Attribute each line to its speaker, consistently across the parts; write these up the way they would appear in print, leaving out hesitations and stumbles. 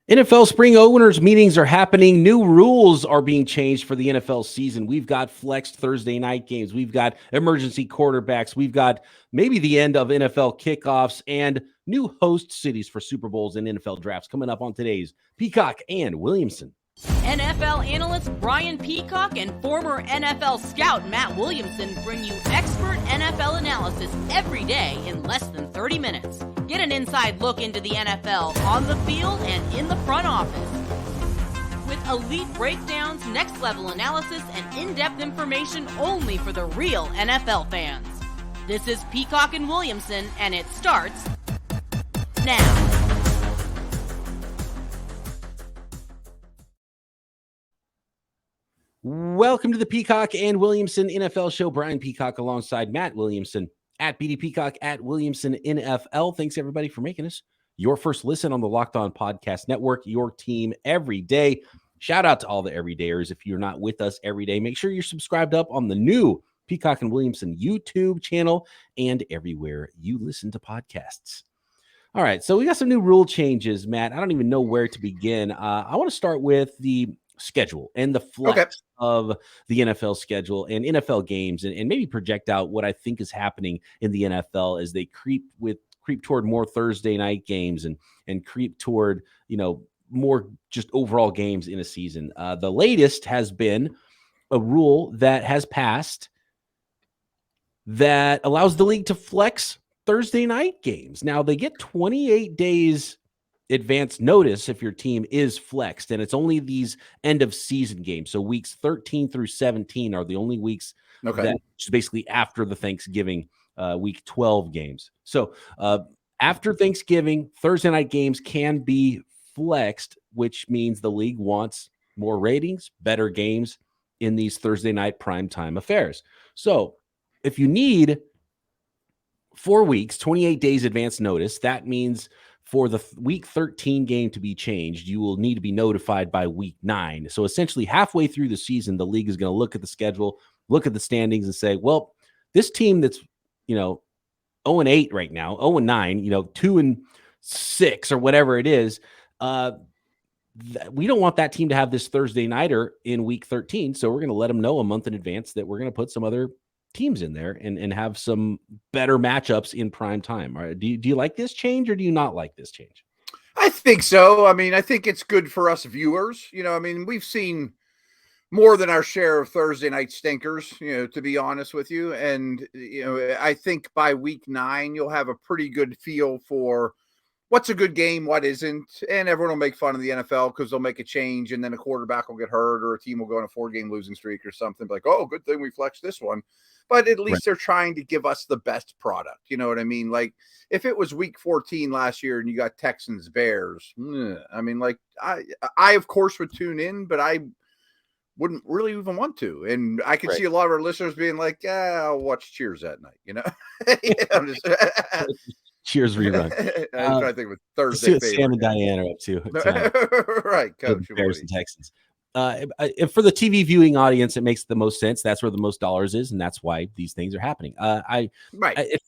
Speaker 1: NFL spring owners meetings are happening. New rules are being changed for the NFL season. We've got flexed Thursday night games. We've got emergency quarterbacks. We've got maybe the end of NFL kickoffs and new host cities for Super Bowls and NFL drafts coming up on today's Peacock and Williamson.
Speaker 2: NFL analyst Brian Peacock and former NFL scout Matt Williamson bring you expert NFL analysis every day in less than 30 minutes. Get an inside look into the NFL on the field and in the front office. With elite breakdowns, next-level analysis, and in-depth information only for the real NFL fans. This is Peacock and Williamson, and it starts now.
Speaker 1: Welcome to the Peacock and Williamson NFL Show. Brian Peacock alongside Matt Williamson at BD Peacock at Williamson NFL. Thanks everybody for making us your first listen on the Locked On Podcast Network, your team every day. Shout out to all the everydayers. If you're not with us every day, make sure you're subscribed up on the new Peacock and Williamson YouTube channel and everywhere you listen to podcasts. All right, so we got some new rule changes, Matt. I don't even know where to begin. I want to start with the schedule and the flex of the NFL schedule and NFL games and maybe project out what I think is happening in the NFL as they creep toward more Thursday night games and creep toward, more just overall games in a season. The latest has been a rule that has passed that allows the league to flex Thursday night games. Now they get 28 days advance notice if your team is flexed, and it's only these end of season games. So weeks 13 through 17 are the only weeks that is basically after the Thanksgiving week 12 games. So after Thanksgiving, Thursday night games can be flexed, which means the league wants more ratings, better games in these Thursday night primetime affairs. So if you need 4 weeks, 28 days advance notice, that means for the week 13 game to be changed, you will need to be notified by week 9. So essentially halfway through the season, the league is going to look at the schedule, look at the standings and say, well, this team that's, 0-8 right now, 0-9, 2-6 or whatever it is, we don't want that team to have this Thursday nighter in week 13. So we're going to let them know a month in advance that we're going to put some other teams in there and have some better matchups in prime time. All right. Do you like this change or do you not like this change?
Speaker 3: I think so. I mean, I think it's good for us viewers. We've seen more than our share of Thursday night stinkers, to be honest with you. And, I think by week 9, you'll have a pretty good feel for what's a good game, what isn't. And everyone will make fun of the NFL because they'll make a change and then a quarterback will get hurt or a team will go on a 4-game losing streak or something like, oh, good thing we flexed this one. But at least they're trying to give us the best product. You know what I mean? Like if it was week 14 last year and you got Texans, Bears, I of course would tune in, but I wouldn't really even want to. And I could see a lot of our listeners being like, I'll watch Cheers that night, I'm just
Speaker 1: Cheers rerun.
Speaker 3: I'm trying to think of a Thursday favorite.
Speaker 1: Sam and Diane are up to.
Speaker 3: Right, Coach.
Speaker 1: Bears and Texans. For the TV viewing audience, it makes the most sense. That's where the most dollars is, and that's why these things are happening. At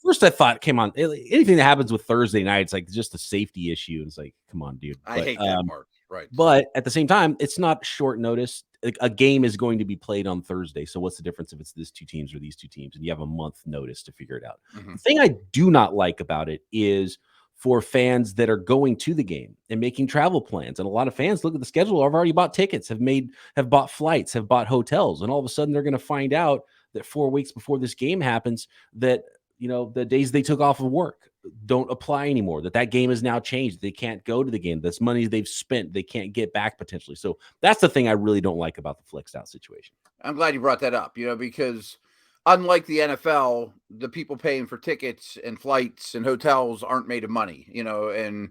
Speaker 1: first I thought, come on, anything that happens with Thursday night, it's like just a safety issue. It's like, come on, dude.
Speaker 3: I hate that part. Right.
Speaker 1: But at the same time, it's not short notice. A game is going to be played on Thursday. So what's the difference if it's these two teams or these two teams? And you have a month notice to figure it out. Mm-hmm. The thing I do not like about it is for fans that are going to the game and making travel plans. And a lot of fans look at the schedule, have already bought tickets, have bought flights, have bought hotels. And all of a sudden they're going to find out that 4 weeks before this game happens that, the days they took off of work don't apply anymore, that game is now changed. They can't go to the game. That's money they've spent. They can't get back potentially. So that's the thing I really don't like about the flexed out situation.
Speaker 3: I'm glad you brought that up, because unlike the NFL, the people paying for tickets and flights and hotels aren't made of money, and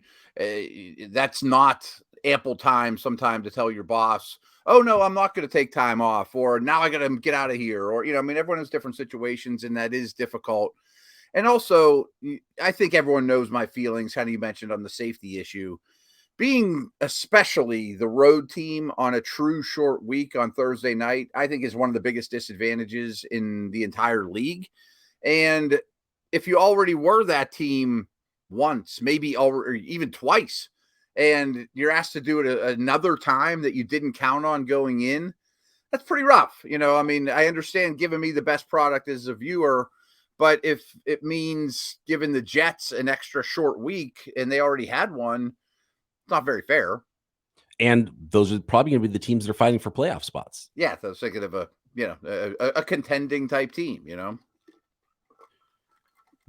Speaker 3: that's not ample time sometimes to tell your boss, oh, no, I'm not going to take time off, or now I got to get out of here. Or, everyone has different situations and that is difficult. And also, I think everyone knows my feelings, kind of you mentioned on the safety issue. Being especially the road team on a true short week on Thursday night, I think is one of the biggest disadvantages in the entire league. And if you already were that team once, maybe or even twice, and you're asked to do it another time that you didn't count on going in. That's pretty rough. I mean, I understand giving me the best product as a viewer, but if it means giving the Jets an extra short week and they already had one, it's not very fair.
Speaker 1: And those are probably going to be the teams that are fighting for playoff spots.
Speaker 3: Yeah, I was thinking of a contending type team,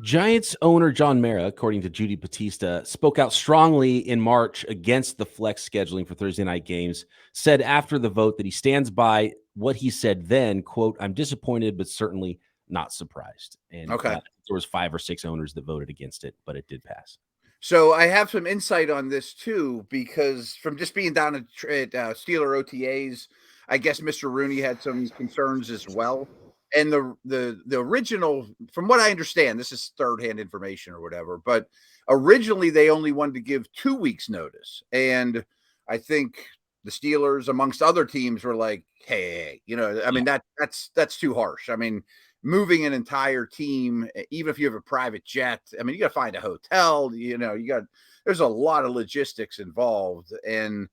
Speaker 1: Giants owner John Mara, according to Judy Battista, spoke out strongly in March against the flex scheduling for Thursday night games, said after the vote that he stands by what he said then, quote, "I'm disappointed, but certainly not surprised." And
Speaker 3: okay.
Speaker 1: There was 5 or 6 owners that voted against it, but it did pass.
Speaker 3: So I have some insight on this too, because from just being down at Steeler OTAs, I guess Mr. Rooney had some concerns as well. And the original, from what I understand, this is third-hand information or whatever, but originally they only wanted to give 2 weeks notice. And I think the Steelers, amongst other teams, were like, hey, I mean, that's too harsh. I mean, moving an entire team, even if you have a private jet, I mean, you got to find a hotel, there's a lot of logistics involved. And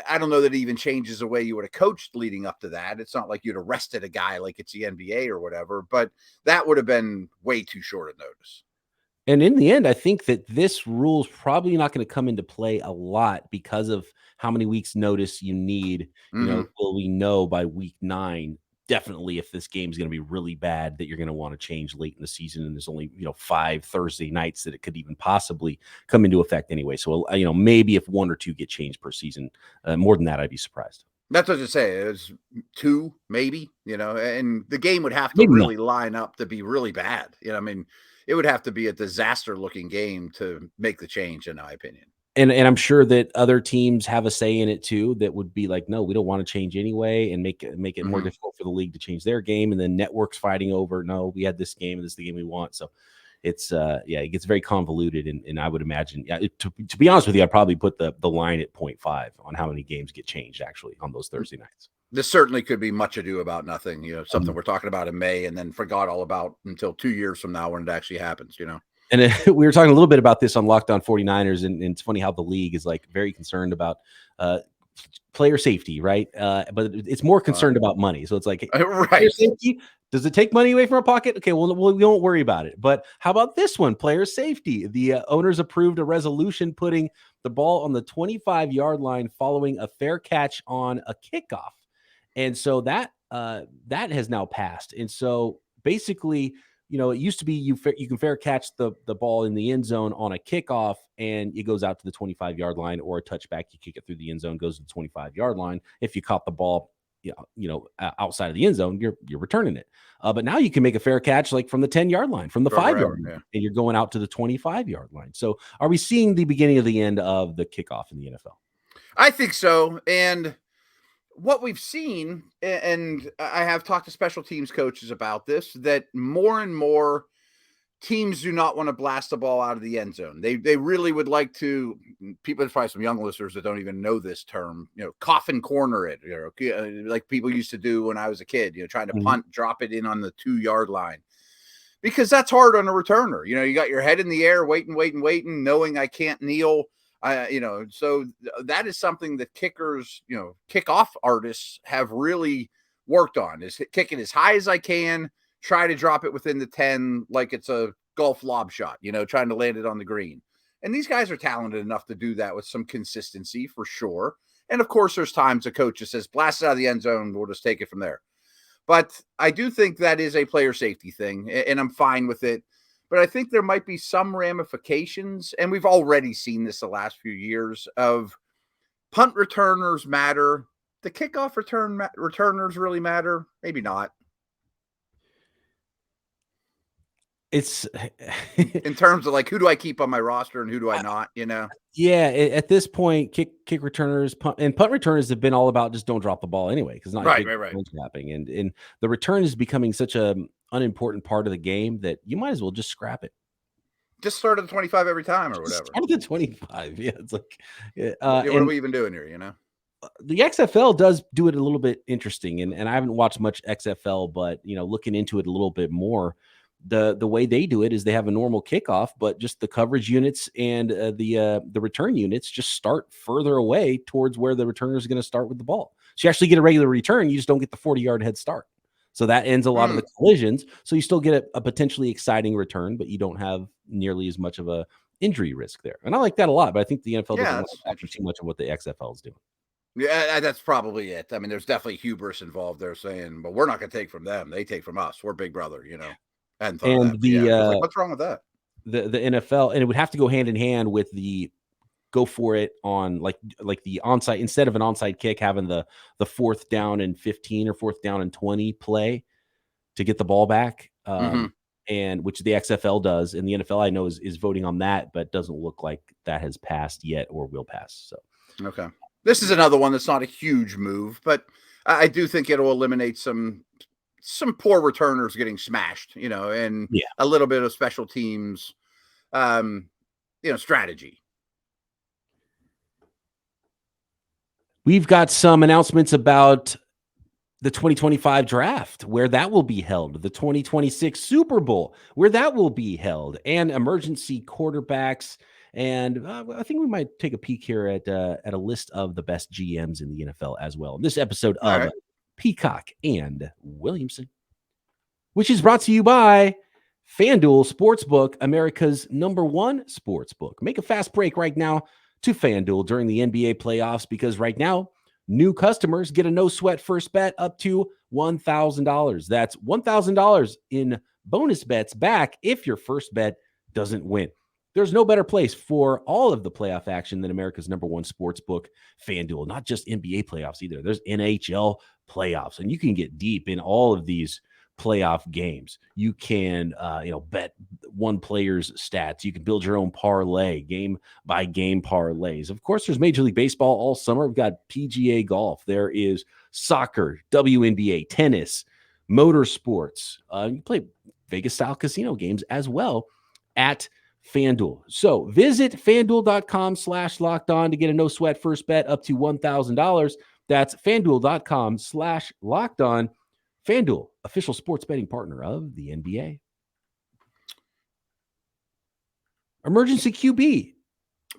Speaker 3: I don't know that it even changes the way you would have coached leading up to that. It's not like you'd arrested a guy like it's the NBA or whatever, but that would have been way too short a notice.
Speaker 1: And in the end, I think that this rule is probably not going to come into play a lot because of how many weeks notice you need. Will we know by week 9? Definitely, if this game is going to be really bad, that you're going to want to change late in the season, and there's only 5 Thursday nights that it could even possibly come into effect anyway. So maybe if 1 or 2 get changed per season, more than that, I'd be surprised.
Speaker 3: That's what I say. It was 2, maybe. And the game would have to really line up to be really bad. I mean, it would have to be a disaster-looking game to make the change, in my opinion.
Speaker 1: And I'm sure that other teams have a say in it too, that would be like, no, we don't want to change anyway, and make it more difficult for the league to change their game. And then networks fighting over, no, we had this game and this is the game we want. So it's it gets very convoluted. And I would imagine, to be honest with you, I'd probably put the line at 0.5 on how many games get changed actually on those Thursday nights.
Speaker 3: This certainly could be much ado about nothing, something we're talking about in May and then forgot all about until 2 years from now when it actually happens,
Speaker 1: And we were talking a little bit about this on Locked On 49ers, and it's funny how the league is like very concerned about player safety, right? But it's more concerned about money. So it's like,
Speaker 3: right.
Speaker 1: Safety, does it take money away from our pocket? Okay, well, we won't worry about it. But how about this one, player safety? The owners approved a resolution putting the ball on the 25-yard line following a fair catch on a kickoff. And so that has now passed. And so basically, it used to be you can fair catch the ball in the end zone on a kickoff, and it goes out to the 25-yard line, or a touchback, you kick it through the end zone, goes to the 25-yard line. If you caught the ball, outside of the end zone, you're returning it. But now you can make a fair catch like from the 10-yard line, from the 5-yard line, and you're going out to the 25-yard line. So are we seeing the beginning of the end of the kickoff in the NFL?
Speaker 3: I think so. And what we've seen, and I have talked to special teams coaches about this, that more and more teams do not want to blast the ball out of the end zone. They really would like to. People, there's probably some young listeners that don't even know this term, coffin corner it, like people used to do when I was a kid, trying to punt, drop it in on the 2-yard line, because that's hard on a returner. You got your head in the air, waiting, knowing I can't kneel. So that is something that kickers, kickoff artists have really worked on, is kicking as high as I can, try to drop it within the 10, like it's a golf lob shot, trying to land it on the green. And these guys are talented enough to do that with some consistency for sure. And of course, there's times a coach just says, blast it out of the end zone, we'll just take it from there. But I do think that is a player safety thing, and I'm fine with it. But I think there might be some ramifications, and we've already seen this the last few years, of punt returners matter. The kickoff returners really matter? Maybe not.
Speaker 1: It's
Speaker 3: in terms of like, who do I keep on my roster and who do I not,
Speaker 1: Yeah, at this point, kick returners, punt returners have been all about just don't drop the ball anyway, because not
Speaker 3: right.
Speaker 1: happening, and the return is becoming such a unimportant part of the game that you might as well just scrap it.
Speaker 3: Just start at the 25 every time or whatever.
Speaker 1: Start at the 25. Yeah, it's like
Speaker 3: what are we even doing here,
Speaker 1: The XFL does do it a little bit interesting, and I haven't watched much XFL, but looking into it a little bit more, the way they do it is they have a normal kickoff, but just the coverage units and the return units just start further away towards where the returner is going to start with the ball. So you actually get a regular return. You just don't get the 40-yard head start. So that ends a lot of the collisions. So you still get a potentially exciting return, but you don't have nearly as much of a injury risk there. And I like that a lot, but I think the NFL doesn't want to factor too much of what the XFL is doing.
Speaker 3: Yeah, that's probably it. I mean, there's definitely hubris involved there saying, but we're not going to take from them. They take from us. We're big brother, And what's wrong with that?
Speaker 1: The NFL, and it would have to go hand in hand with the go for it on like the onside, instead of an onside kick, having the 4th down and 15 or 4th down and 20 play to get the ball back. And which the XFL does, and the NFL I know is voting on that, but doesn't look like that has passed yet or will pass. So
Speaker 3: okay, this is another one that's not a huge move, but I do think it'll eliminate some poor returners getting smashed, and a little bit of special teams, strategy.
Speaker 1: We've got some announcements about the 2025 draft, where that will be held, the 2026 Super Bowl, where that will be held, and emergency quarterbacks. And I think we might take a peek here at a list of the best GMs in the NFL as well. In this episode of Peacock and Williamson, which is brought to you by FanDuel Sportsbook, America's #1 sportsbook. Make a fast break right now to FanDuel during the NBA playoffs, because right now, new customers get a no-sweat first bet up to $1,000. That's $1,000 in bonus bets back if your first bet doesn't win. There's no better place for all of the playoff action than America's #1 sportsbook, FanDuel. Not just NBA playoffs either. There's NHL playoffs, and you can get deep in all of these playoff games. You can, bet one player's stats. You can build your own parlay, game by game parlays. Of course, there's Major League Baseball all summer. We've got PGA golf. There is soccer, WNBA, tennis, motorsports. You play Vegas style casino games as well at FanDuel. So visit FanDuel.com/lockedon to get a no sweat first bet up to $1,000. That's FanDuel.com/lockedon. FanDuel, official sports betting partner of the NBA. Emergency QB.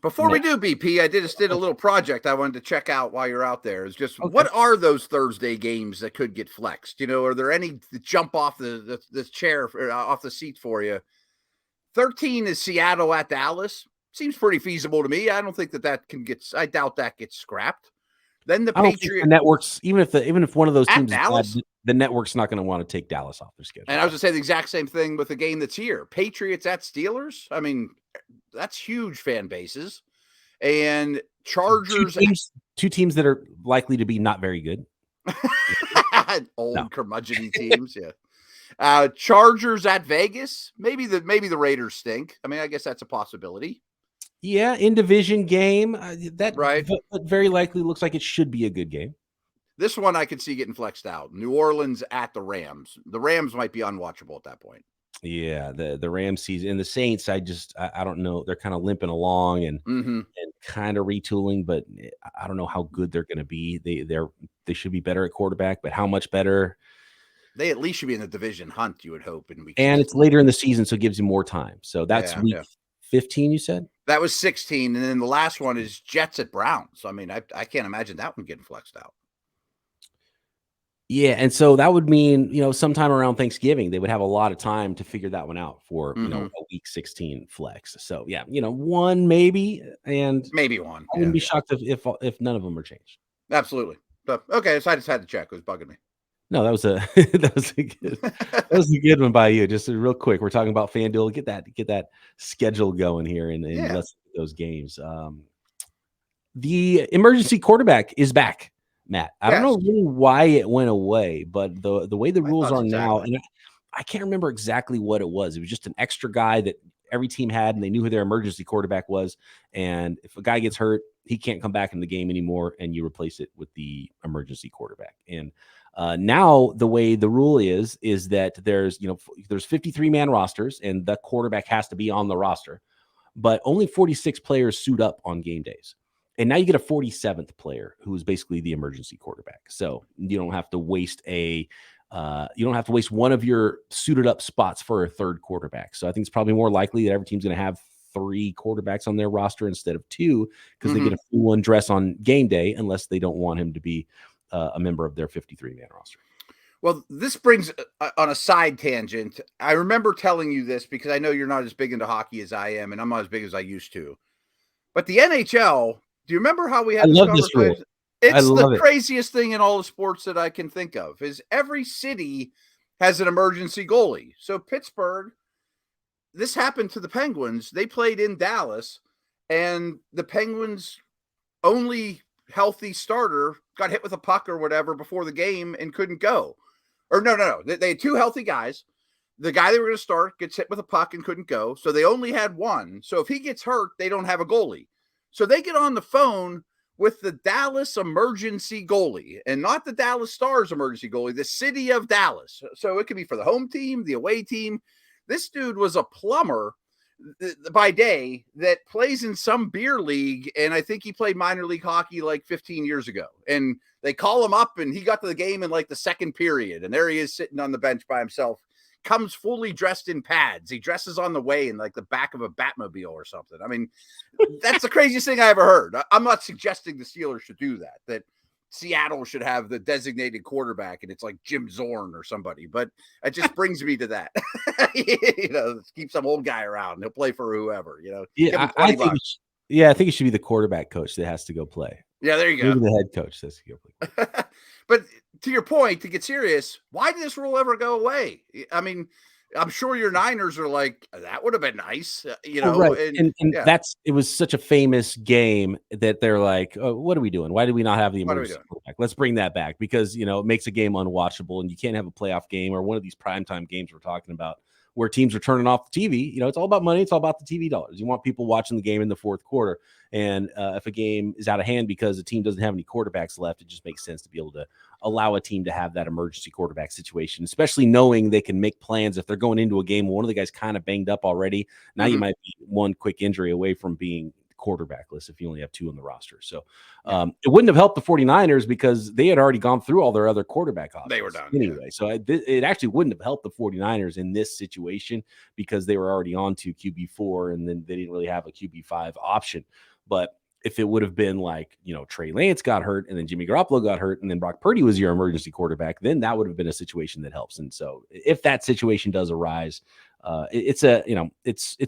Speaker 3: Before we do BP, I just did a little project I wanted to check out while you're out there. Is just what are those Thursday games that could get flexed? Are there any that jump off the chair off the seat for you? 13 is Seattle at Dallas. Seems pretty feasible to me. I don't think that can get. I doubt that gets scrapped. Then the Patriots
Speaker 1: networks, even if one of those teams is bad, the network's not going to want to take Dallas off their schedule.
Speaker 3: And I was going to say the exact same thing with the game that's here. Patriots at Steelers. I mean, that's huge fan bases. And Chargers.
Speaker 1: Two teams that are likely to be not very good.
Speaker 3: Old curmudgeon teams, yeah. Chargers at Vegas. Maybe the Raiders stink. I mean, I guess that's a possibility.
Speaker 1: Yeah, in division game. But very likely looks like it should be a good game.
Speaker 3: This one I could see getting flexed out. New Orleans at the Rams. The Rams might be unwatchable at that point.
Speaker 1: Yeah, the Rams season and the Saints. I don't know. They're kind of limping along and kind of retooling, but I don't know how good they're going to be. They should be better at quarterback, but how much better?
Speaker 3: They at least should be in the division hunt. You would hope in week.
Speaker 1: And it's later in the season, so it gives you more time. So that's week 15. You said
Speaker 3: that was 16, and then the last one is Jets at Browns. I mean, I can't imagine that one getting flexed out.
Speaker 1: Yeah, and so that would mean, sometime around Thanksgiving, they would have a lot of time to figure that one out for, a week 16 flex. So, yeah, one maybe, and
Speaker 3: maybe one.
Speaker 1: I wouldn't be shocked if none of them are changed.
Speaker 3: Absolutely. But, okay, so I just had to check. It was bugging me.
Speaker 1: No, that was a good one by you. Just real quick, we're talking about FanDuel. Get that schedule going here, and let's look at those games. The emergency quarterback is back. Matt, I don't know really why it went away, but the way the rules are now, and I can't remember exactly what it was. It was just an extra guy that every team had, and they knew who their emergency quarterback was. And if a guy gets hurt, he can't come back in the game anymore, and you replace it with the emergency quarterback. And now the way the rule is that there's 53-man rosters, and the quarterback has to be on the roster, but only 46 players suit up on game days. And now you get a 47th player who is basically the emergency quarterback. So you don't have to waste a You don't have to waste one of your suited up spots for a third quarterback. So I think it's probably more likely that every team's going to have 3 quarterbacks on their roster instead of 2 because they get a full one dress on game day unless they don't want him to be a member of their 53-man roster.
Speaker 3: Well, this brings on a side tangent. I remember telling you this because I know you're not as big into hockey as I am, and I'm not as big as I used to. But the NHL, do you remember how we had
Speaker 1: this conversation?
Speaker 3: It's the craziest thing in all the sports that I can think of is every city has an emergency goalie. So Pittsburgh, this happened to the Penguins. They played in Dallas, and the Penguins' only healthy starter got hit with a puck or whatever before the game and couldn't go. Or no. They had 2 healthy guys. The guy they were going to start gets hit with a puck and couldn't go. So they only had one. So if he gets hurt, they don't have a goalie. So they get on the phone with the Dallas emergency goalie, and not the Dallas Stars emergency goalie, the city of Dallas. So it could be for the home team, the away team. This dude was a plumber by day that plays in some beer league, and I think he played minor league hockey like 15 years ago. And they call him up, and he got to the game in like the second period, and there he is sitting on the bench by himself. Comes fully dressed in pads. He dresses on the way in like the back of a Batmobile or something. I mean, that's the craziest thing I ever heard. I'm not suggesting the Steelers should do that Seattle should have the designated quarterback and it's like Jim Zorn or somebody, but it just brings me to that. Keep some old guy around. He'll play for whoever,
Speaker 1: Yeah, I think it should be the quarterback coach that has to go play.
Speaker 3: Yeah, there you go.
Speaker 1: Maybe the head coach has to go play.
Speaker 3: But to your point, to get serious, why did this rule ever go away? I mean, I'm sure your Niners are like, that would have been nice,
Speaker 1: Right. And it was such a famous game that they're like, oh, what are we doing? Why did we not have the emergency quarterback? Let's bring that back because, it makes a game unwatchable and you can't have a playoff game or one of these primetime games we're talking about where teams are turning off the TV. It's all about money. It's all about the TV dollars. You want people watching the game in the fourth quarter. And if a game is out of hand because the team doesn't have any quarterbacks left, it just makes sense to be able to allow a team to have that emergency quarterback situation, especially knowing they can make plans if they're going into a game. One of the guys kind of banged up already. Now you might be one quick injury away from being quarterbackless if you only have 2 on the roster. So it wouldn't have helped the 49ers because they had already gone through all their other quarterback options.
Speaker 3: They were done.
Speaker 1: Anyway, so it actually wouldn't have helped the 49ers in this situation because they were already on to QB4 and then they didn't really have a QB5 option. But if it would have been like, Trey Lance got hurt and then Jimmy Garoppolo got hurt and then Brock Purdy was your emergency quarterback, then that would have been a situation that helps. And so if that situation does arise, it's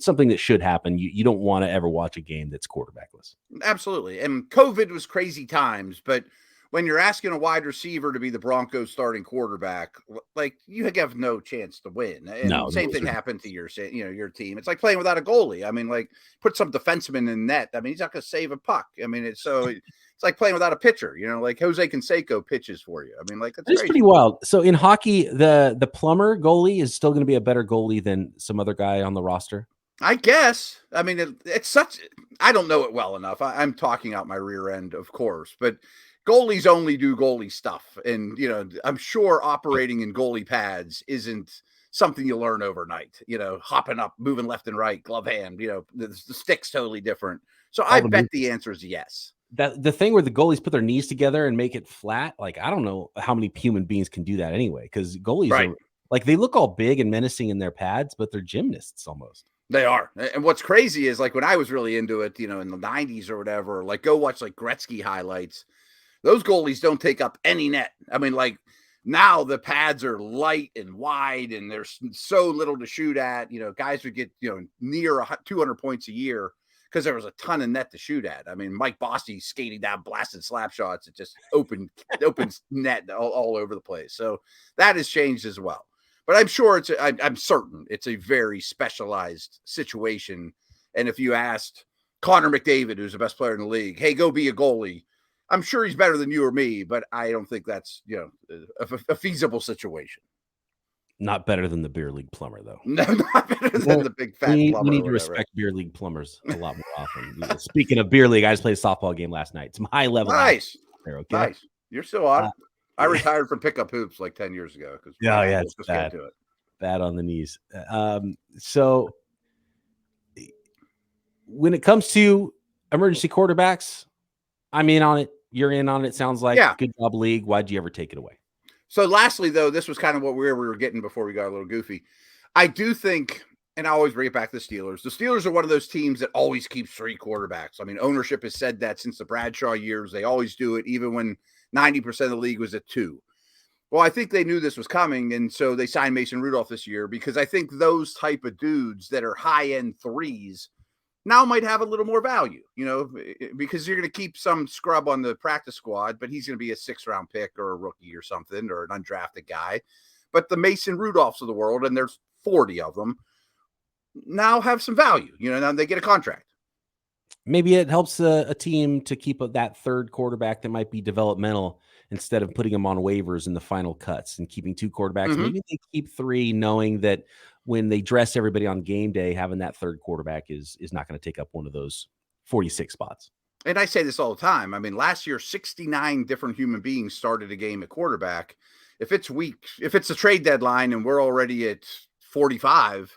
Speaker 1: something that should happen. You don't want to ever watch a game that's quarterbackless.
Speaker 3: Absolutely. And COVID was crazy times, but when you're asking a wide receiver to be the Broncos starting quarterback, like you have no chance to win. And same thing happened to your team. It's like playing without a goalie. I mean, like put some defenseman in net. I mean, he's not going to save a puck. I mean, it's like playing without a pitcher, like Jose Canseco pitches for you. I mean, like
Speaker 1: that's pretty wild. So in hockey, the plumber goalie is still going to be a better goalie than some other guy on the roster.
Speaker 3: I guess. I mean, I don't know it well enough. I'm talking out my rear end, of course, but goalies only do goalie stuff. And, I'm sure operating in goalie pads isn't something you learn overnight, hopping up, moving left and right, glove hand, the stick's totally different. So I bet the answer is yes.
Speaker 1: That the thing where the goalies put their knees together and make it flat, like I don't know how many human beings can do that anyway, because goalies are like they look all big and menacing in their pads, but they're gymnasts almost.
Speaker 3: They are. And what's crazy is like when I was really into it, in the 90s or whatever, like go watch like Gretzky highlights. Those goalies don't take up any net. I mean, like now the pads are light and wide and there's so little to shoot at. Guys would get, near 200 points a year because there was a ton of net to shoot at. I mean, Mike Bossy skating down, blasting slap shots. It just opens net all over the place. So that has changed as well. But I'm sure I'm certain it's a very specialized situation. And if you asked Connor McDavid, who's the best player in the league, hey, go be a goalie, I'm sure he's better than you or me, but I don't think that's, a feasible situation.
Speaker 1: Not better than the beer league plumber, though.
Speaker 3: No, not better than the big fat plumber.
Speaker 1: We need to respect beer league plumbers a lot more often. Speaking of beer league, I just played a softball game last night. Some high level.
Speaker 3: Nice.
Speaker 1: There, okay?
Speaker 3: Nice. You're still on. I retired from pickup hoops like 10 years ago.
Speaker 1: It's bad. Bad on the knees. So when it comes to emergency quarterbacks, I'm in on it. You're in on it. Sounds like good job, league. Why'd you ever take it away?
Speaker 3: So lastly, though, this was kind of what we were getting before we got a little goofy. I do think, and I always bring it back to the Steelers. The Steelers are one of those teams that always keeps 3 quarterbacks. I mean, ownership has said that since the Bradshaw years. They always do it, even when 90% of the league was at 2. Well, I think they knew this was coming, and so they signed Mason Rudolph this year because I think those type of dudes that are high-end 3s now might have a little more value, because you're going to keep some scrub on the practice squad, but he's going to be a 6th-round pick or a rookie or something or an undrafted guy. But the Mason Rudolphs of the world, and there's 40 of them, now have some value. Now they get a contract.
Speaker 1: Maybe it helps a team to keep that third quarterback that might be developmental instead of putting them on waivers in the final cuts and keeping 2 quarterbacks.
Speaker 3: Mm-hmm.
Speaker 1: Maybe they keep 3, knowing that when they dress everybody on game day, having that third quarterback is not going to take up one of those 46 spots.
Speaker 3: And I say this all the time. I mean, last year, 69 different human beings started a game at quarterback. If it's a trade deadline and we're already at 45,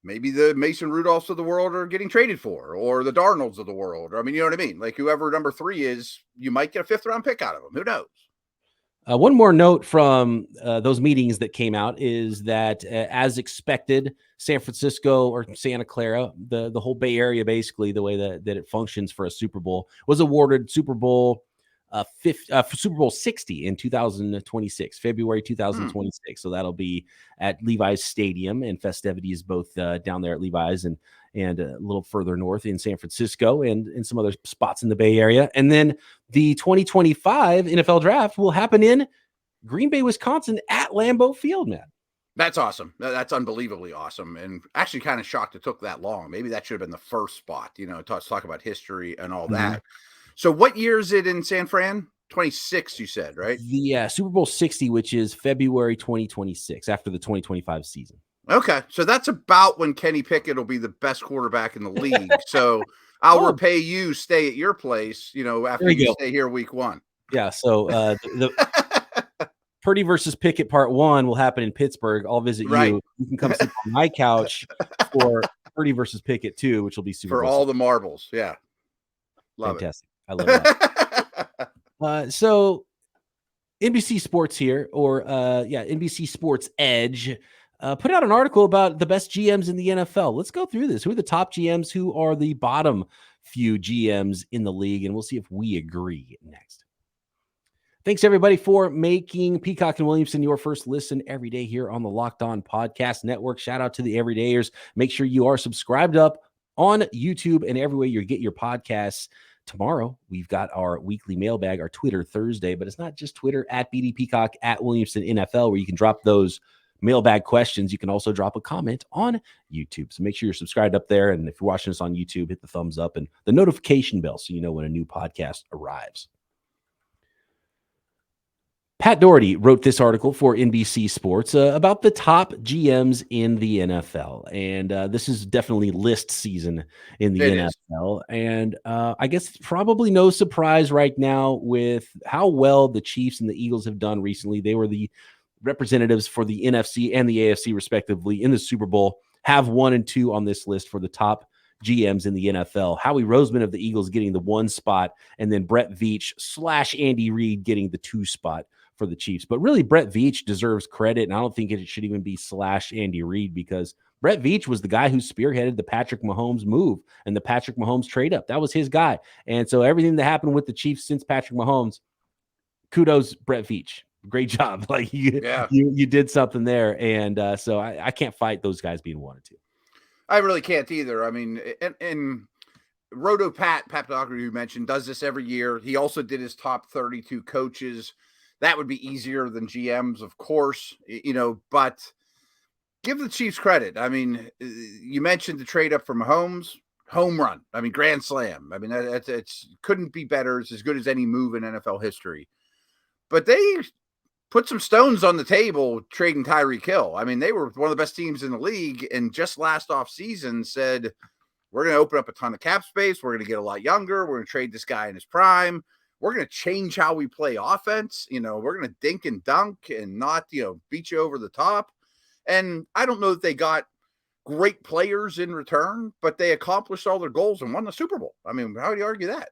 Speaker 3: maybe the Mason Rudolphs of the world are getting traded for, or the Darnolds of the world. I mean, you know what I mean? Like whoever number 3 is, you might get a 5th-round pick out of them. Who knows?
Speaker 1: One more note from those meetings that came out is that, as expected, San Francisco or Santa Clara, the whole Bay Area, basically the way that it functions for a Super Bowl, was awarded Super Bowl 60 in 2026, February 2026. So that'll be at Levi's Stadium, and festivities both down there at Levi's and a little further north in San Francisco and some other spots in the Bay Area. And then the 2025 NFL Draft will happen in Green Bay, Wisconsin at Lambeau Field, man.
Speaker 3: That's awesome. That's unbelievably awesome. And actually kind of shocked it took that long. Maybe that should have been the first spot, talk about history and all that. So what year is it in San Fran? 26, you said, right?
Speaker 1: The Super Bowl 60, which is February 2026, after the 2025 season.
Speaker 3: Okay, so that's about when Kenny Pickett will be the best quarterback in the league. So I'll repay you, stay at your place, after you stay here week 1.
Speaker 1: Yeah, so the Purdy versus Pickett part 1 will happen in Pittsburgh. I'll visit you. You can come sit on my couch for Purdy versus Pickett 2, which will be Super Bowl.
Speaker 3: For all the marbles, yeah.
Speaker 1: Fantastic. I love that. So NBC Sports here, or NBC Sports Edge, put out an article about the best GMs in the NFL. Let's go through this. Who are the top GMs? Who are the bottom few GMs in the league? And we'll see if we agree next. Thanks, everybody, for making Peacock and Williamson your first listen every day here on the Locked On Podcast Network. Shout out to the everydayers. Make sure you are subscribed up on YouTube and everywhere you get your podcasts. Tomorrow, we've got our weekly mailbag, our Twitter Thursday, but it's not just Twitter, at BD Peacock, at Williamson NFL, where you can drop those mailbag questions. You can also drop a comment on YouTube. So make sure you're subscribed up there. And if you're watching us on YouTube, hit the thumbs up and the notification bell so you know when a new podcast arrives. Pat Doherty wrote this article for NBC Sports about the top GMs in the NFL. And this is definitely list season in the NFL. And I guess it's probably no surprise right now with how well the Chiefs and the Eagles have done recently. They were the representatives for the NFC and the AFC, respectively, in the Super Bowl, have 1 and 2 on this list for the top GMs in the NFL. Howie Roseman of the Eagles getting the 1 spot, and then Brett Veach / Andy Reid getting the 2 spot for the Chiefs. But really, Brett Veach deserves credit, and I don't think it should even be / Andy Reid, because Brett Veach was the guy who spearheaded the Patrick Mahomes move and the Patrick Mahomes trade up. That was his guy. And so everything that happened with the Chiefs since Patrick Mahomes, kudos, Brett Veach. Great job. Like you did something there. And so I can't fight those guys being 1 and 2.
Speaker 3: I really can't either. I mean, and Roto Pat Doherty, you mentioned, does this every year. He also did his top 32 coaches. That would be easier than GMs, of course, but give the Chiefs credit. I mean, you mentioned the trade up from Mahomes, home run. I mean, grand slam. I mean, it's couldn't be better. It's as good as any move in NFL history. But they put some stones on the table trading Tyreek Hill. I mean, they were one of the best teams in the league, and just last offseason said, we're going to open up a ton of cap space. We're going to get a lot younger. We're going to trade this guy in his prime. We're going to change how we play offense. We're going to dink and dunk and not, beat you over the top. And I don't know that they got great players in return, but they accomplished all their goals and won the Super Bowl. I mean, how do you argue that?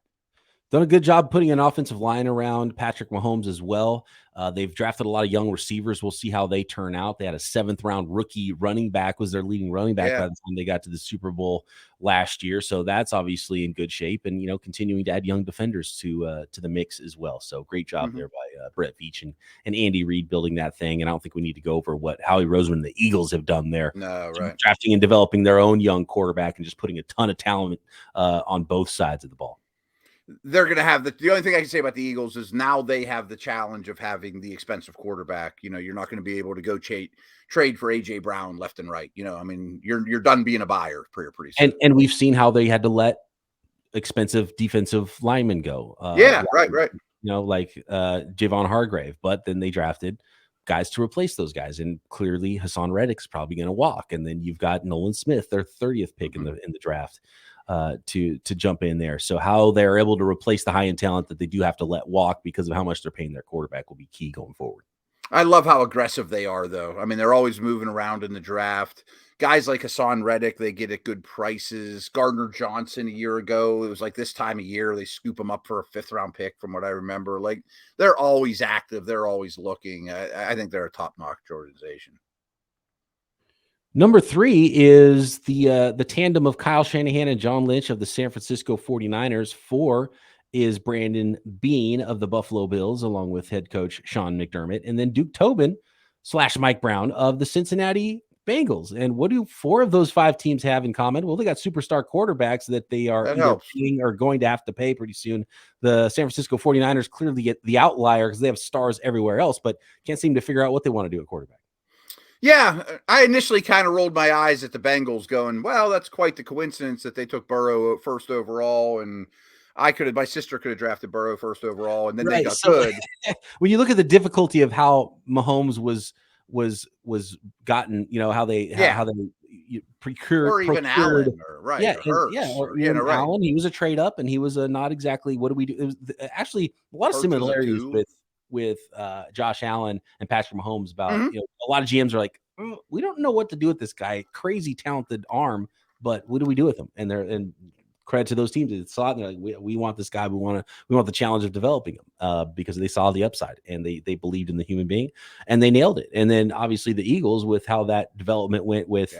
Speaker 1: Done a good job putting an offensive line around Patrick Mahomes as well. They've drafted a lot of young receivers. We'll see how they turn out. They had a 7th-round rookie running back, was their leading running back by the time they got to the Super Bowl last year. So that's obviously in good shape, and continuing to add young defenders to the mix as well. So great job there by Brett Veach and Andy Reid building that thing. And I don't think we need to go over what Howie Roseman and the Eagles have done there.
Speaker 3: No, right.
Speaker 1: Drafting and developing their own young quarterback and just putting a ton of talent on both sides of the ball.
Speaker 3: They're going to have the only thing I can say about the Eagles is now they have the challenge of having the expensive quarterback. You're not going to be able to go trade for AJ Brown left and right. You're done being a buyer pretty soon.
Speaker 1: And we've seen how they had to let expensive defensive linemen go.
Speaker 3: Right.
Speaker 1: Like Javon Hargrave, but then they drafted guys to replace those guys, and clearly Hassan Reddick's probably going to walk. And then you've got Nolan Smith, their 30th pick in the draft. To jump in there. So how they're able to replace the high-end talent that they do have to let walk because of how much they're paying their quarterback will be key going forward.
Speaker 3: I love how aggressive they are, though. I mean, they're always moving around in the draft. Guys like Hassan Reddick, they get at good prices. Gardner Johnson a year ago, it was like this time of year, they scoop him up for a 5th-round pick from what I remember. Like, they're always active. They're always looking. I think they're a top-notch organization.
Speaker 1: Number 3 is the tandem of Kyle Shanahan and John Lynch of the San Francisco 49ers. 4 is Brandon Beane of the Buffalo Bills, along with head coach Sean McDermott. And then Duke Tobin / Mike Brown of the Cincinnati Bengals. And what do 4 of those 5 teams have in common? Well, they got superstar quarterbacks that they are either paying or going to have to pay pretty soon. The San Francisco 49ers clearly get the outlier because they have stars everywhere else, but can't seem to figure out what they want to do at quarterback.
Speaker 3: Yeah, I initially kind of rolled my eyes at the Bengals going, well, that's quite the coincidence that they took Burrow 1st overall, and my sister could have drafted Burrow 1st overall, and then they got good.
Speaker 1: When you look at the difficulty of how Mahomes was gotten, how they procured,
Speaker 3: or even Allen,
Speaker 1: Allen, he was a trade up, and he was not exactly what do we do? It was actually a lot of similarities with Josh Allen and Patrick Mahomes about, a lot of GMs are like, we don't know what to do with this guy, crazy talented arm, but what do we do with him? And credit to those teams that saw it, and they're like, we want this guy, we want the challenge of developing him because they saw the upside and they believed in the human being and they nailed it. And then obviously the Eagles with how that development went with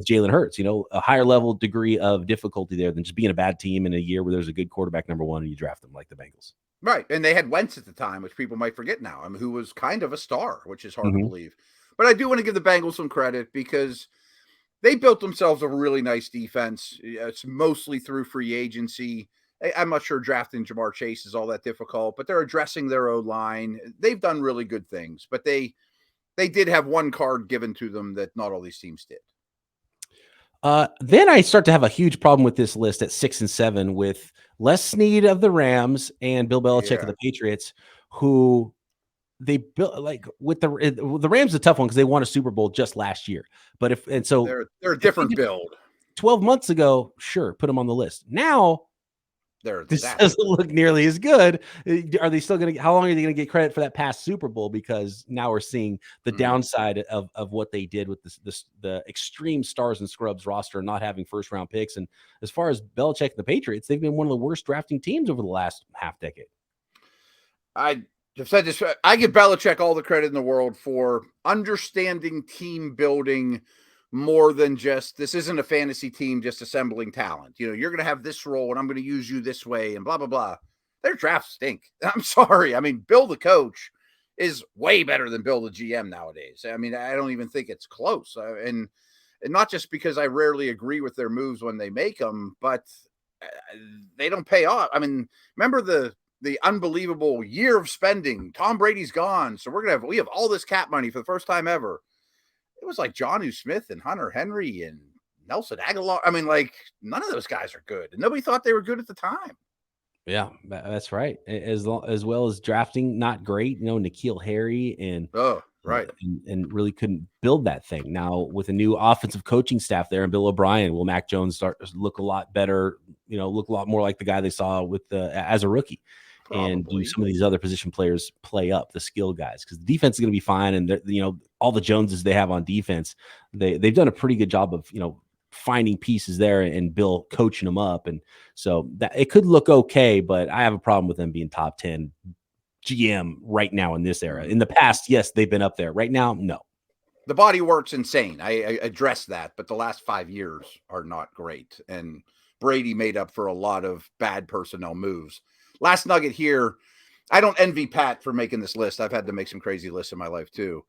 Speaker 1: Jalen Hurts, a higher level degree of difficulty there than just being a bad team in a year where there's a good quarterback number 1 and you draft them like the Bengals.
Speaker 3: Right. And they had Wentz at the time, which people might forget now, who was kind of a star, which is hard to believe. But I do want to give the Bengals some credit because they built themselves a really nice defense. It's mostly through free agency. I'm not sure drafting Jamar Chase is all that difficult, but they're addressing their O-line. They've done really good things, but they did have one card given to them that not all these teams did.
Speaker 1: Then I start to have a huge problem with this list at 6 and 7 with Les Snead of the Rams and Bill Belichick of the Patriots, who they built like with the Rams. A tough one because they won a Super Bowl just last year. But
Speaker 3: they're a different build.
Speaker 1: 12 months ago, sure, put them on the list. Now this doesn't look nearly as good. Are they still going to? How long are they going to get credit for that past Super Bowl? Because now we're seeing the downside of what they did with the extreme stars and scrubs roster, not having 1st-round picks. And as far as Belichick and the Patriots, they've been one of the worst drafting teams over the last half decade.
Speaker 3: I have said this. I give Belichick all the credit in the world for understanding team building more than just, this isn't a fantasy team just assembling talent. You're going to have this role and I'm going to use you this way and blah, blah, blah. Their drafts stink. I'm sorry. I mean, Bill the coach is way better than Bill the GM nowadays. I mean, I don't even think it's close. And not just because I rarely agree with their moves when they make them, but they don't pay off. I mean, remember the unbelievable year of spending. Tom Brady's gone. So we have all this cap money for the first time ever. It was like Jonnu Smith and Hunter Henry and Nelson Aguilar. I mean, like, none of those guys are good. And nobody thought they were good at the time.
Speaker 1: Yeah, that's right. As well as drafting, not great. N'Keal Harry and and really couldn't build that thing. Now with a new offensive coaching staff there and Bill O'Brien, will Mac Jones start to look a lot better? Look a lot more like the guy they saw with as a rookie. Probably. And do some of these other position players play up the skill guys because the defense is going to be fine. And all the Joneses they have on defense, they've done a pretty good job of finding pieces there and Bill coaching them up. And so that it could look okay, but I have a problem with them being top 10 GM right now in this era. In the past, yes, they've been up there. Right now, no.
Speaker 3: The body work's insane. I addressed that, but the last 5 years are not great. And Brady made up for a lot of bad personnel moves. Last nugget here. I don't envy Pat for making this list. I've had to make some crazy lists in my life too.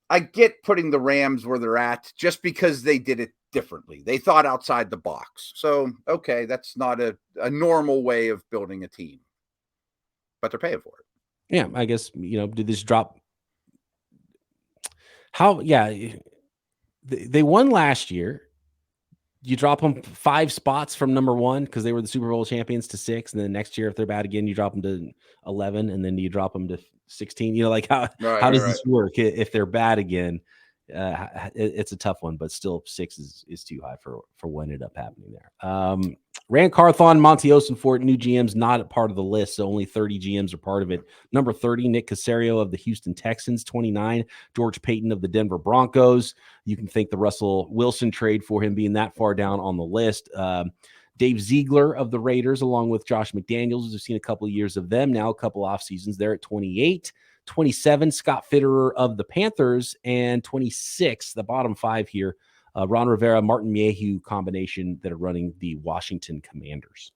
Speaker 3: I get putting the Rams where they're at just because they did it differently. They thought outside the box. So, okay, that's not a normal way of building a team, but they're paying for it.
Speaker 1: Yeah, I guess, did this drop? How, yeah, they won last year. You drop them 5 spots from number 1 because they were the Super Bowl champions to 6. And then next year, if they're bad again, you drop them to 11 and then you drop them to 16. Like how does this work? If they're bad again, it's a tough one, but still 6 is too high for what ended up happening there. Rand Carthon, Monty Osenfort, new GMs, not a part of the list. So only 30 GMs are part of it. Number 30, Nick Caserio of the Houston Texans. 29, George Payton of the Denver Broncos. You can thank the Russell Wilson trade for him being that far down on the list. Dave Ziegler of the Raiders, along with Josh McDaniels. We've seen a couple of years of them now, a couple off seasons there at 28. 27, Scott Fitterer of the Panthers. And 26, the bottom 5 here, Ron Rivera, Martin Mayhew combination that are running the Washington Commanders.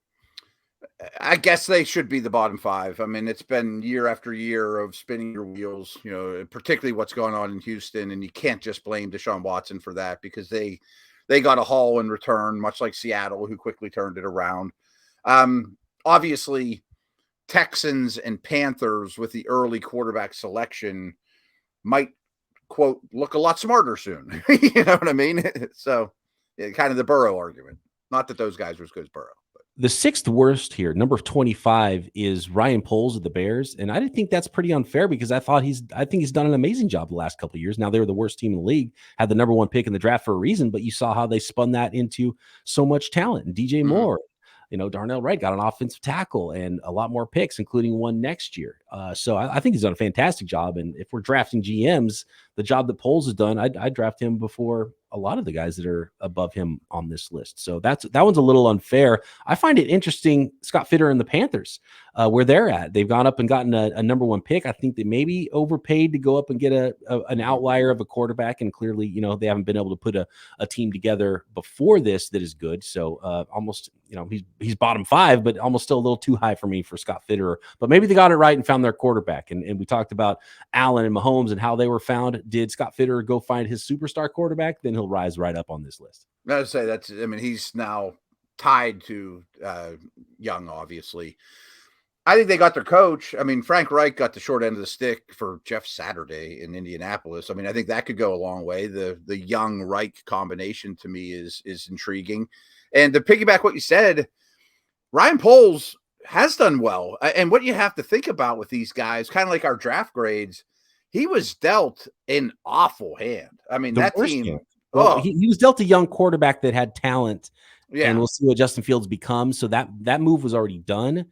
Speaker 3: I guess they should be the bottom 5. I mean, it's been year after year of spinning your wheels, particularly what's going on in Houston. And you can't just blame Deshaun Watson for that because they got a haul in return, much like Seattle, who quickly turned it around. Obviously, Texans and Panthers with the early quarterback selection might, quote, look a lot smarter soon. You know what I mean? So kind of the Burrow argument. Not that those guys were as good as Burrow. But.
Speaker 1: The 6th worst here, number 25, is Ryan Poles of the Bears. And I didn't think that's pretty unfair because I think he's done an amazing job the last couple of years. Now they were the worst team in the league, had the number 1 pick in the draft for a reason, but you saw how they spun that into so much talent. And DJ Moore, Darnell Wright got an offensive tackle and a lot more picks, including one next year. So I think he's done a fantastic job. And if we're drafting GMs, the job that Poles has done, I'd draft him before a lot of the guys that are above him on this list. So that one's a little unfair. I find it interesting, Scott Fitterer and the Panthers, where they're at. They've gone up and gotten a number 1 pick. I think they maybe overpaid to go up and get an outlier of a quarterback. And clearly, they haven't been able to put a team together before this that is good. So almost, he's bottom 5, but almost still a little too high for me for Scott Fitterer. But maybe they got it right and found their quarterback. And we talked about Allen and Mahomes and how they were found. Did Scott Fitterer go find his superstar quarterback? Then he'll rise right up on this list.
Speaker 3: I would say he's now tied to Young, obviously. I think they got their coach. I mean, Frank Reich got the short end of the stick for Jeff Saturday in Indianapolis. I mean, I think that could go a long way. The Young Reich combination to me is intriguing. And to piggyback what you said, Ryan Poles has done well. And what you have to think about with these guys, kind of like our draft grades, he was dealt an awful hand. I mean, that team.
Speaker 1: Well, he was dealt a young quarterback that had talent, and we'll see what Justin Fields becomes. So that move was already done.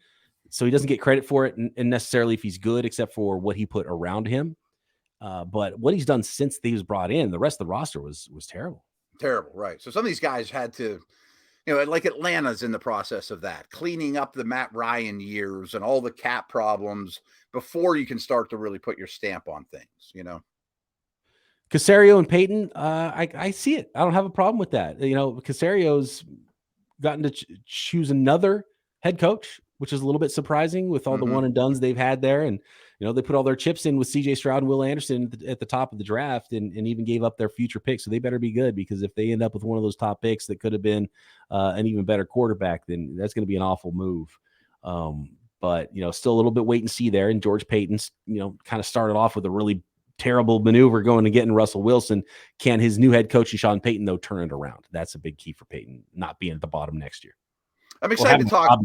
Speaker 1: So he doesn't get credit for it and necessarily if he's good, except for what he put around him. But what he's done since he was brought in, the rest of the roster was terrible.
Speaker 3: Terrible, right. So some of these guys had to, like Atlanta's in the process of that, cleaning up the Matt Ryan years and all the cap problems before you can start to really put your stamp on things,
Speaker 1: Caserio and Peyton, I see it. I don't have a problem with that. Casario's gotten to choose another head coach, which is a little bit surprising with all the one and dones they've had there. And, they put all their chips in with CJ Stroud and Will Anderson at the top of the draft and even gave up their future picks. So they better be good because if they end up with one of those top picks that could have been an even better quarterback, then that's going to be an awful move. But, still a little bit wait and see there. And George Payton's, kind of started off with a really terrible maneuver going and getting Russell Wilson. Can his new head coach, Sean Payton, though, turn it around? That's a big key for Payton not being at the bottom next year.
Speaker 3: I'm excited to talk.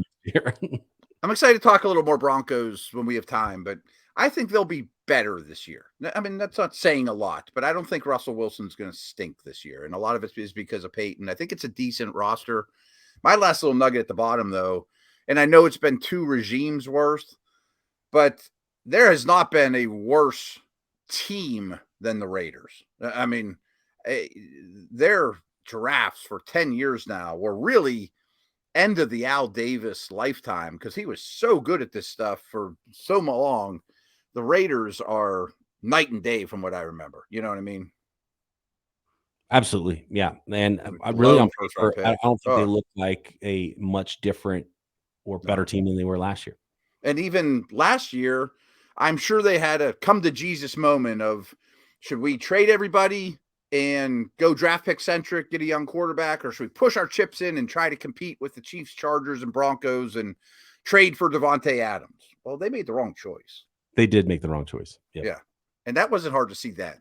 Speaker 3: I'm excited to talk a little more Broncos when we have time, but I think they'll be better this year. I mean, that's not saying a lot, but I don't think Russell Wilson's going to stink this year. And a lot of it is because of Payton. I think it's a decent roster. My last little nugget at the bottom, though, and I know it's been 2 regimes worth, but there has not been a worse team than the Raiders. I mean, they're drafts for 10 years now were really end of the Al Davis lifetime because he was so good at this stuff for so long. The Raiders are night and day from what I remember. You know what I mean?
Speaker 1: Absolutely. Yeah. And I really, on paper, I don't think they
Speaker 3: Oh.
Speaker 1: look like a much different or better team than they were last year.
Speaker 3: And even last year, I'm sure they had a come to Jesus moment of, should we trade everybody and go draft pick centric, get a young quarterback, or should we push our chips in and try to compete with the Chiefs, Chargers, and Broncos and trade for Devontae Adams? Well, they made the wrong choice.
Speaker 1: They did make the wrong choice. Yep.
Speaker 3: Yeah. And that wasn't hard to see then.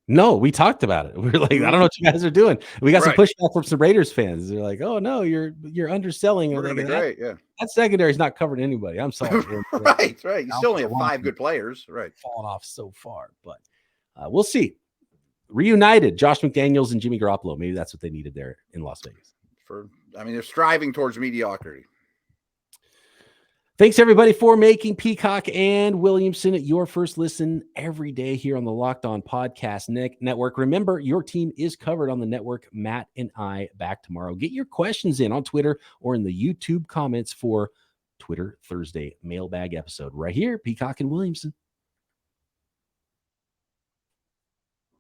Speaker 1: No, we talked about it. We were like, I don't know what you guys are doing. We got some
Speaker 3: Right.
Speaker 1: pushback from some Raiders fans. They're like, oh no, you're underselling.
Speaker 3: We're going to be great. Yeah.
Speaker 1: That secondary is not covering anybody. I'm sorry.
Speaker 3: Right. You still only have 5 good players. Right.
Speaker 1: Falling off so far, but we'll see. Reunited, Josh McDaniels and Jimmy Garoppolo. Maybe that's what they needed there in Las Vegas.
Speaker 3: They're striving towards mediocrity.
Speaker 1: Thanks, everybody, for making Peacock and Williamson your first listen every day here on the Locked On Podcast Network. Remember, your team is covered on the network. Matt and I back tomorrow. Get your questions in on Twitter or in the YouTube comments for Twitter Thursday mailbag episode right here, Peacock and Williamson.